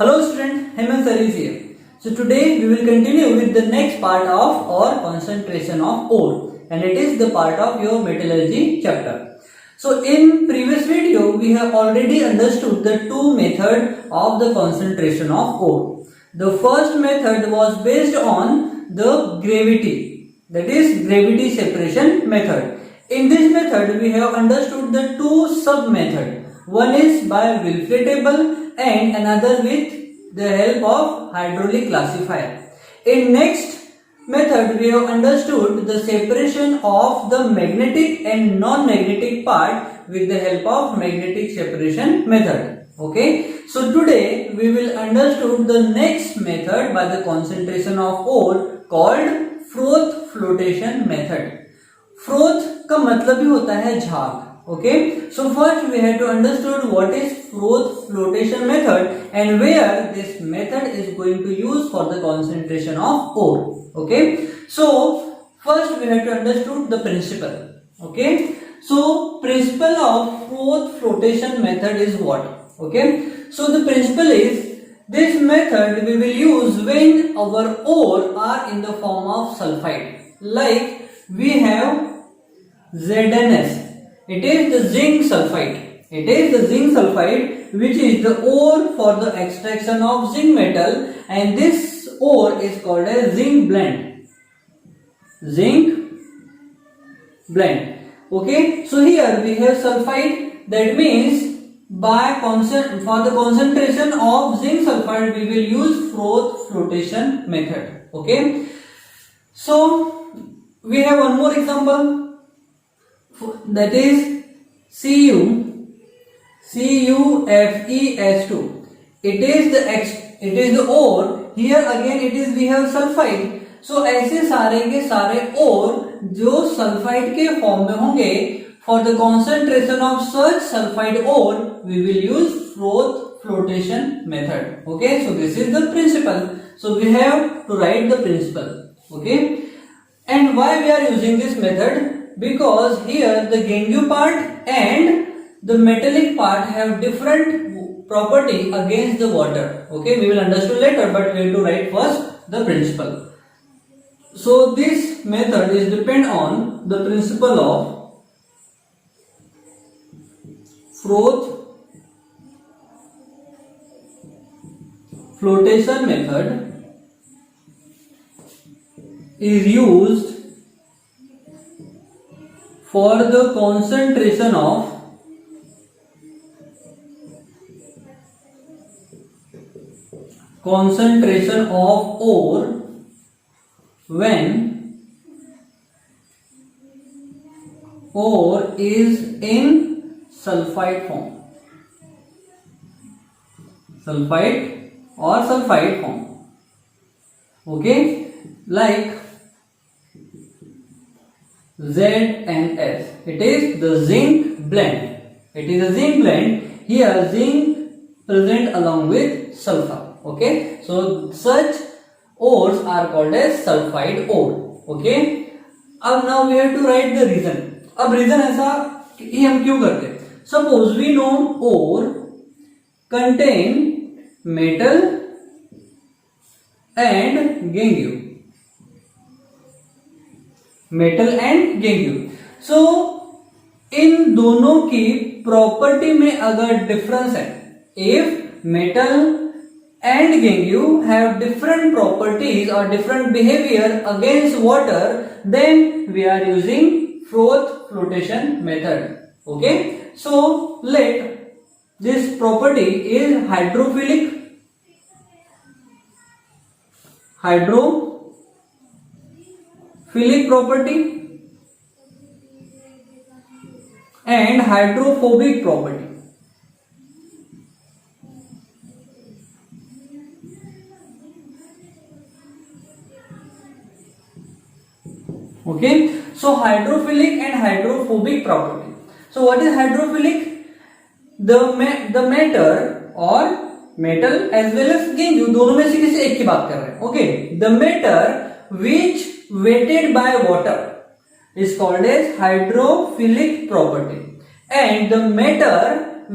Hello student, Hemant sir is here. So today we will continue with the next part of our concentration of ore, and it is the part of your metallurgy chapter. So in previous video we have already understood the two methods of the concentration of ore. The first method was based on the gravity, that is gravity separation method. In this method we have understood the two sub methods. One is by Wilfray table and another with the help of hydraulic classifier. In next method we have understood the separation of the magnetic and non-magnetic part with the help of magnetic separation method. Okay, so today we will understood the next method by the concentration of ore called froth flotation method. Froth का मतलब ही होता है झाग. Okay, so first we have to understood what is froth flotation method and where this method is going to use for the concentration of ore. Okay, so first we have to understood the principle. Okay, so principle of froth flotation method is what? Okay, so the principle is this method we will use when our ore are in the form of sulfide. Like we have ZnS. It is the zinc sulfide. It is the zinc sulfide which is the ore for the extraction of zinc metal, and this ore is called as zinc blende. Zinc blende. Okay, so here we have sulfide. That means for the concentration of zinc sulfide we will use froth flotation method. Okay, so we have one more example, that is CuFeS2. It is the ore. Here again it is we have sulfide. So ऐसे सारे के सारे ore जो sulphide के form में होंगे, for the concentration of such sulfide ore we will use froth flotation method. Okay, so this is the principle. So we have to write the principle. Okay, and why we are using this method? Because here the gangue part and the metallic part have different property against the water. Okay, we will understand later, but we have to write first the principle. So this method is depend on the principle of froth flotation method is used for the concentration of ore when ore is in sulfide form. Sulfide or sulfide form. Okay, like ZnS. It is the zinc blende. It is a zinc blende. Here zinc present along with sulfur. Okay, so such ores are called as sulfide ore. Okay, अब now we have to write the reason. अब reason ऐसा कि हम क्यों करते? Suppose we know ore contain metal and gangue. Metal and gangue. So इन दोनों की प्रॉपर्टी में अगर डिफरेंस है, if metal and gangue have different properties और different behaviour against water, then we are using froth flotation method. Okay, so let this property is hydrophilic property and hydrophobic property. Okay, so hydrophilic and hydrophobic property. So what is hydrophilic? The matter or metal as well as gangue, दोनों में से किसी एक की बात कर रहे हैं. Okay, the matter which weighted by water is called as hydrophilic property, and the matter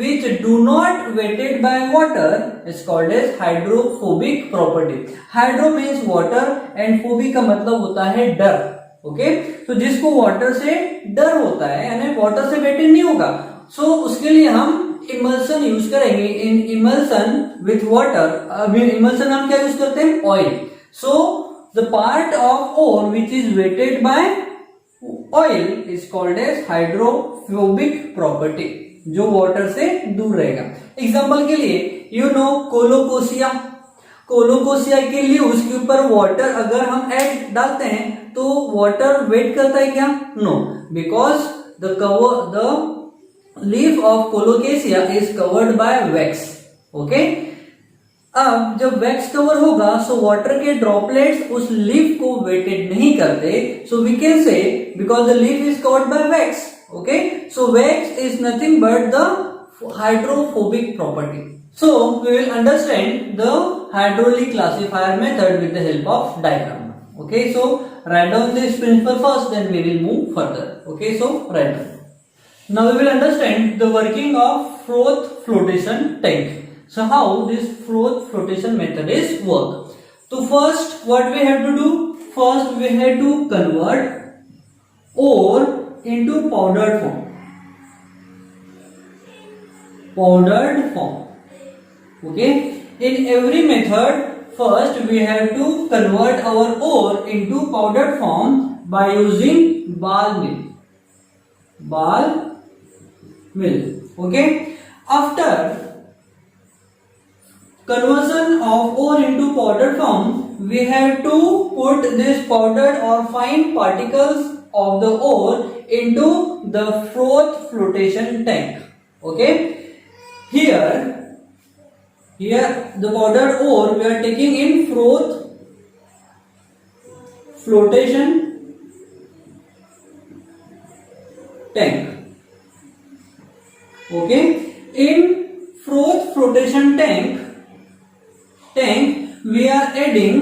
which do not weighted by water is called as hydrophobic property. Hydro means water and phobic का मतलब होता है डर. Okay, तो जिसको water से डर होता है यानी वाटर से वेटेड नहीं होगा, सो उसके लिए हम इमल्सन यूज करेंगे. इन इमल्सन विथ वाटर, अभी इमल्सन हम क्या यूज करते हैं? Oil. So the part of ore which is wetted by oil is called as hydrophobic property, जो वाटर से दूर रहेगा. एग्जाम्पल के लिए यू नो कोलोकोसिया. कोलोकोसिया के लिए उसके ऊपर वाटर अगर हम ऐड डालते हैं तो वाटर वेट करता है क्या? No, because the leaf of colocasia is covered by wax. Okay, अब जब वैक्स कवर होगा सो वाटर के ड्रॉपलेट्स उस लीफ को वेटेड नहीं करते. So we can say because the leaf is covered by wax. Okay, so wax is nothing but the hydrophobic property. So we will understand the hydraulic classifier method with the help of diagram. Okay, so write down this principle first, then we will move further. Okay, so write down. Now we will understand the working of froth flotation tank. So how this froth flotation method is work. So first what we have to do? First we have to convert ore into powdered form. Powdered form. Okay, in every method first we have to convert our ore into powdered form by using ball mill. Ball mill. Okay, after conversion of ore into powdered form we have to put this powdered or fine particles of the ore into the froth flotation tank. Okay, here the powdered ore we are taking in froth flotation tank. Okay, in froth flotation tank we are adding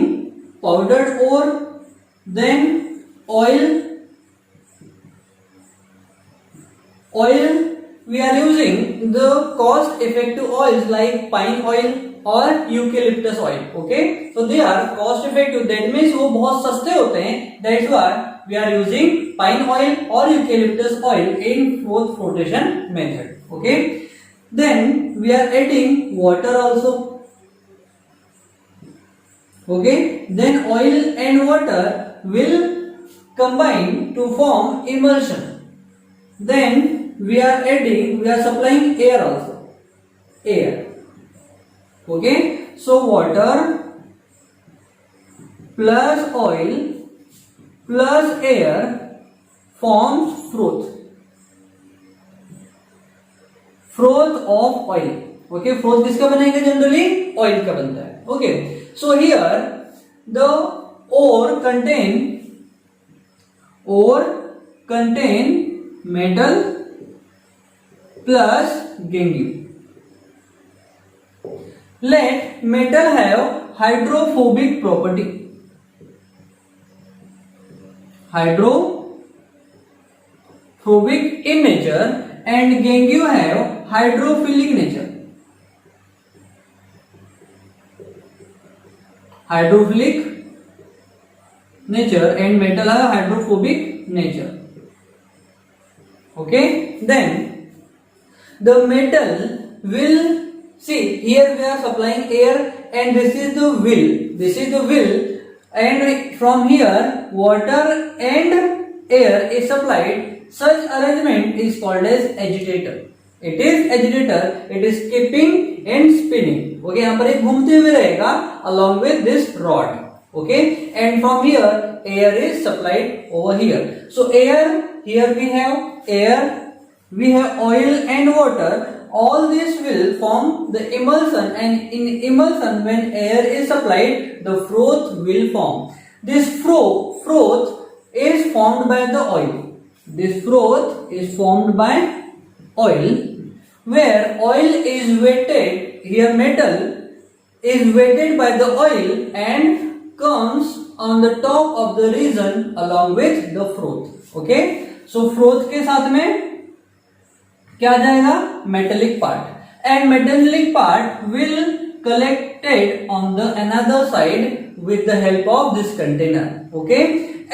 powdered ore, then oil. We are using the cost effective oils like pine oil or eucalyptus oil. Okay, so they are cost effective, that means वो बहुत सस्ते होते हैं. That's why we are using pine oil or eucalyptus oil in froth flotation method. Okay, then we are adding water also. Okay, then oil and water will combine to form emulsion. Then we are supplying air also. Air. Okay, so water plus oil plus air forms froth. Froth of oil. Okay, froth किसका बनेगा? Generally oil का बनता है. Okay, so here the ore contain metal plus gangue. Let metal have hydrophobic property. Hydrophobic in nature and gangue have hydrophilic nature. Hydrophilic nature and metal have hydrophobic nature. Okay, then the metal will, see here we are supplying air and this is the wheel and from here water and air is supplied. Such arrangement is called as agitator. It is keeping and spinning. Okay, यहाँ पर एक घूमते हुए रहेगा along with this rod. Okay, and from here air is supplied over here. So air, here we have air, we have oil and water. All this will form the emulsion, and in emulsion when air is supplied the froth will form. This froth is formed by the oil. This froth is formed by oil, where oil is weighted, here metal is weighted by the oil and comes on the top of the region along with the froth. Okay, so froth के साथ में क्या आ जाएगा, metallic part, and metallic part will collected on the another side with the help of this container. Okay,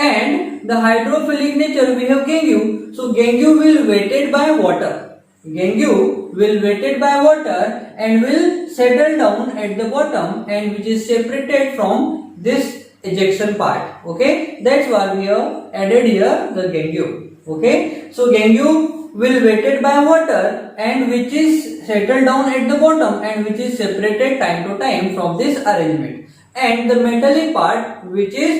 and the hydrophilic nature we have gangue. So gangue will weighted by water. Gangue will weighted by water and will settle down at the bottom, and which is separated from this ejection part. Okay, that's why we have added here the gangue. Okay, so gangue will weighted by water and which is settled down at the bottom and which is separated time to time from this arrangement, and the metallic part which is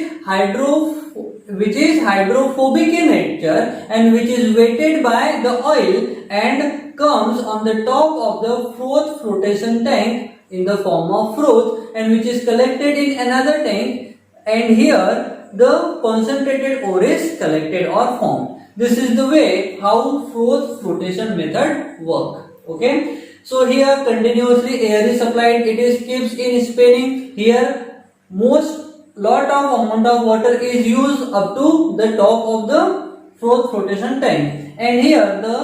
hydrophobic in nature and which is weighted by the oil and comes on the top of the froth flotation tank in the form of froth, and which is collected in another tank, and here the concentrated ore is collected or formed. This is the way how froth flotation method work. Okay, so here continuously air is supplied, it is keeps in spinning. Here most lot of amount of water is used up to the top of the froth flotation tank, and here the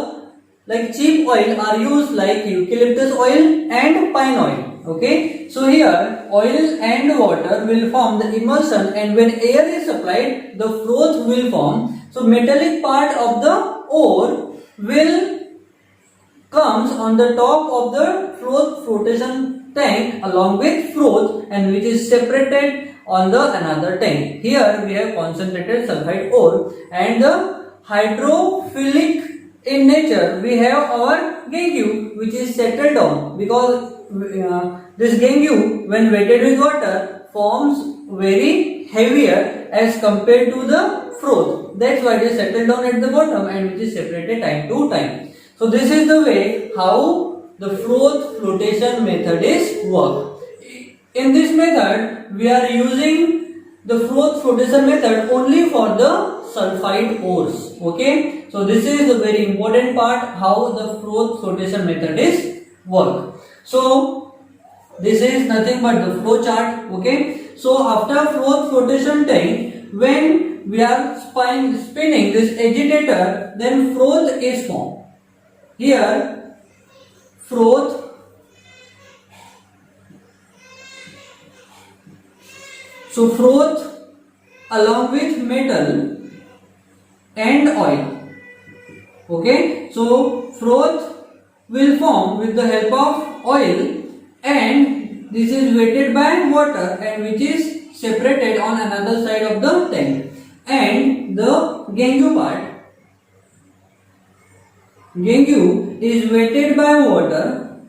like cheap oil are used like eucalyptus oil and pine oil. Okay, so here oil and water will form the emulsion, and when air is supplied the froth will form. So metallic part of the ore will comes on the top of the froth flotation tank along with froth, and which is separated on the another tank. Here we have concentrated sulfide ore, and the hydrophilic in nature we have our gangue which is settled down, because this gangue when weighted with water forms very heavier as compared to the froth. That's why it is settled down at the bottom and which is separated time to time. So this is the way how the froth flotation method is work. In this method we are using the froth flotation method only for the sulfide ores. Okay, so this is the very important part how the froth flotation method is work. So this is nothing but the flow chart. Okay, so after froth flotation tank, when we are spinning this agitator, then froth is formed. Here froth along with metal and oil. Okay, so froth will form with the help of oil, and this is weighted by water and which is separated on another side of the tank. And the gangue part, gangue is weighted by water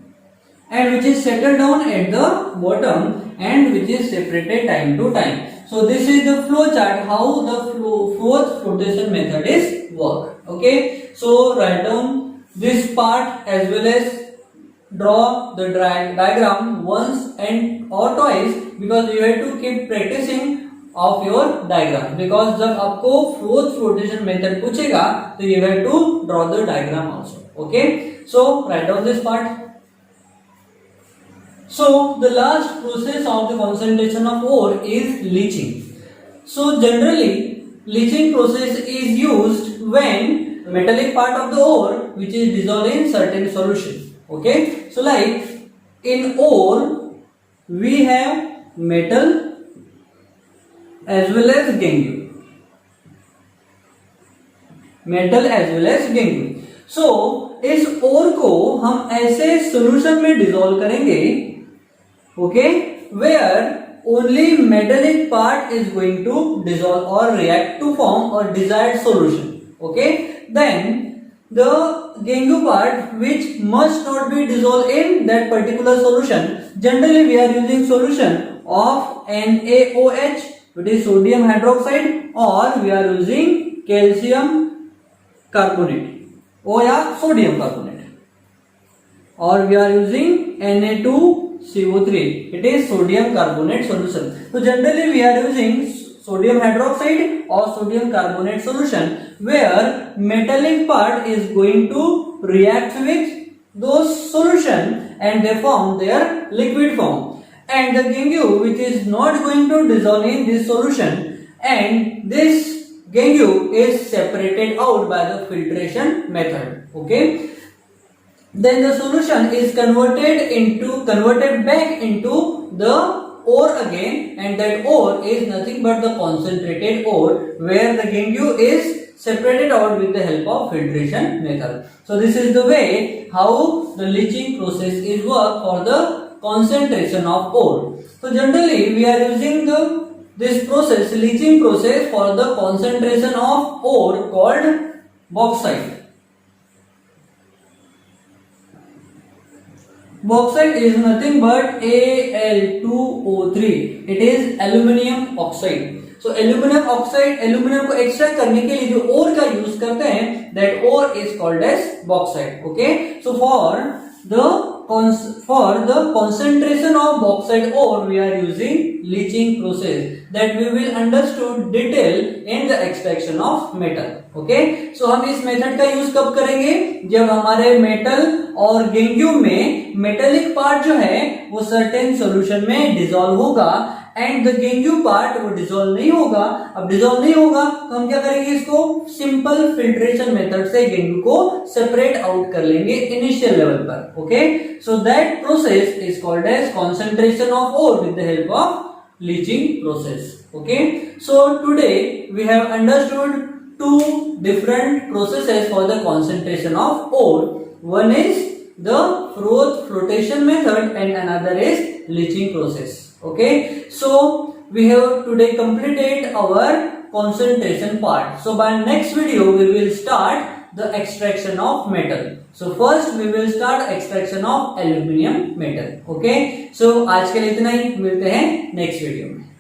and which is settled down at the bottom and which is separated time to time. So this is the flow chart how the froth flotation method is work. Okay, so write down this part as well as draw the diagram once and or twice, because you have to keep practicing of your diagram, because जब आपको froth flotation method पूछेगा तो you have to draw the diagram also. Okay, so write down this part. So the last process of the concentration of ore is leaching. So generally leaching process is used when metallic part of the ore which is dissolved in certain solution. Okay, so like in ore we have metal as well as gangue, metal as well as gangue. So इस ओर को हम ऐसे solution में dissolve करेंगे, okay, where only metallic part is going to dissolve or react to form a desired solution. Okay, then the gangue part which must not be dissolved in that particular solution, generally we are using solution of NaOH, which is sodium hydroxide, or we are using calcium carbonate or sodium carbonate, or we are using Na2CO3, it is sodium carbonate solution. So generally we are using sodium hydroxide or sodium carbonate solution, where metallic part is going to react with those solution and they form their liquid form, and the gangue which is not going to dissolve in this solution, and this gangue is separated out by the filtration method. Okay, then the solution is converted back into the ore again, and that ore is nothing but the concentrated ore, where the gangue is separated out with the help of filtration method. So this is the way how the leaching process is work for the concentration of ore. So generally we are using this process, leaching process, for the concentration of ore called bauxite. Bauxite is nothing but Al2O3. It is aluminium oxide. So aluminium oxide, aluminium को extract करने के लिए जो ore का use करते हैं, that ore is called as bauxite. Okay. So for the concentration of bauxite ore, we are using leaching process that we will understood detail in the extraction of metal. Okay. So हम इस method का use कब करेंगे? जब हमारे metal और गेंग्यू में metallic part जो है वो सर्टेन सॉल्यूशन में डिसॉल्व होगा, एंड द गेंग्यू पार्ट वो डिसॉल्व नहीं होगा. अब डिसॉल्व नहीं होगा तो हम क्या करेंगे? इसको सिंपल फिल्ट्रेशन मेथड से गेंग्यू को सेपरेट आउट कर लेंगे इनिशियल लेवल पर. Okay. So that process is called as concentration of ore with the help of leaching process. Okay. So today we have understood two different processes for the concentration of ore. One is the flotation method and another is leaching process. Okay. So we have today completed our concentration part. So by next video we will start the extraction of metal. So first we will start extraction of aluminium metal. Okay. So आज के लिए इतना ही, मिलते हैं next video में.